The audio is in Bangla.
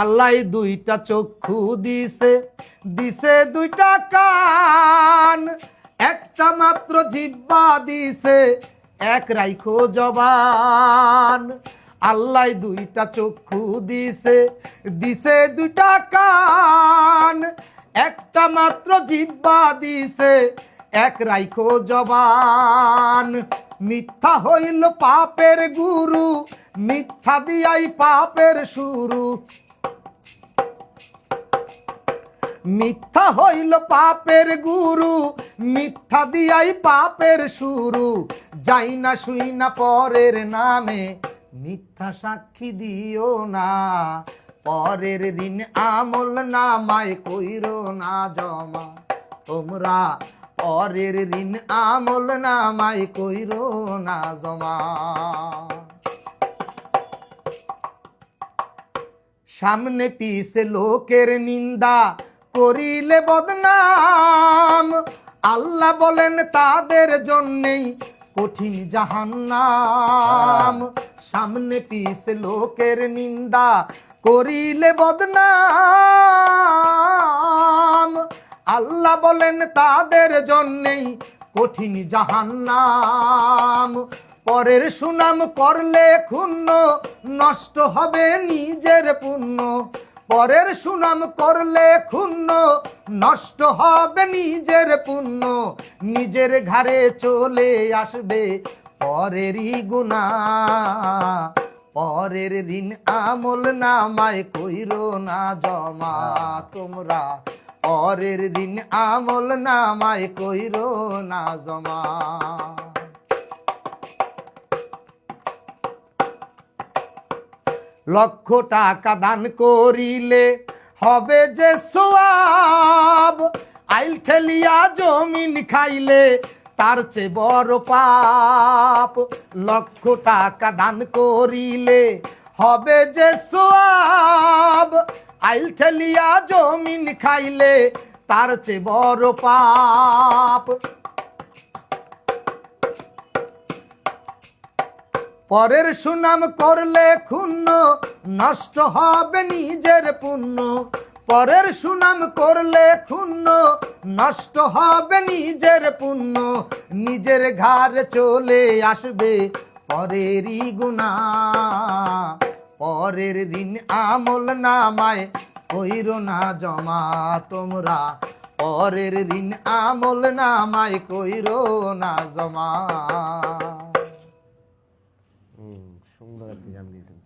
আল্লাহ দুইটা চক্ষু দিছে, দিছে দুইটা কান, একটা মাত্র জিহ্বা দিছে, এক রাইখো জবান। আল্লাহ দুইটা চক্ষু দিছে, দিছে দুইটা কান, একটা মাত্র জিহ্বা দিছে, এক রাইখো জবান। মিথ্যা হইল পাপের গুরু, মিথ্যা দিয়াই পাপের শুরু। মিথ্যা হইল পাপের গুরু, মিথ্যা দিয়াই পাপের শুরু। যাই না শুই না পরের নামে, মিথ্যা সাক্ষী দিও না। পরের দিন আমল নামায় কইরো না জমা তোমরা, পরের দিন আমল নামায় কইরো না জমা। সামনে পিছে লোকের নিন্দা করিলে বদনাম, আল্লাহ বলেন তাদের জন্যেই কঠিন জাহান্নাম। সামনে পিছে লোকের নিন্দা করিলে বদনাম, আল্লাহ বলেন তাদের জন্যেই কঠিন জাহান্নাম। পরের সুনাম করলে ক্ষুণ্ণ, নষ্ট হবে নিজের পুণ্য। পরের সুনাম করলে ক্ষুণ্ণ, নষ্ট হবে নিজের পুণ্য। নিজের ঘাড়ে চলে আসবে পরেরই গুনাহ, পরের দিন আমল নামায় কইরো না জমা তোমরা, পরের দিন আমল নামায় কইরো না জমা। লক্ষ টাকা দান করিলে হবে যে সওয়াব, আইল ঠেলিয়া জমিন খাইলে তার চেয়ে বড় পাপ। লক্ষ টাকা দান করিলে হবে যে সওয়াব, আইল ঠেলিয়া জমিন খাইলে তার চেয়ে বড় পাপ। পরের সুনাম করলে ক্ষুণ্ণ, নষ্ট হবে নিজের পুণ্য। পরের সুনাম করলে ক্ষুণ্ণ, নষ্ট হবে নিজের পুণ্য। নিজের ঘাড়ে চলে আসবে পরেরই গুনাহ, পরের দিন আমল নামায় কইরো না জমা তোমরা, পরের দিন আমল নামায় কইরো না জমা। সুন্দর আপনি গান দিয়েছেন।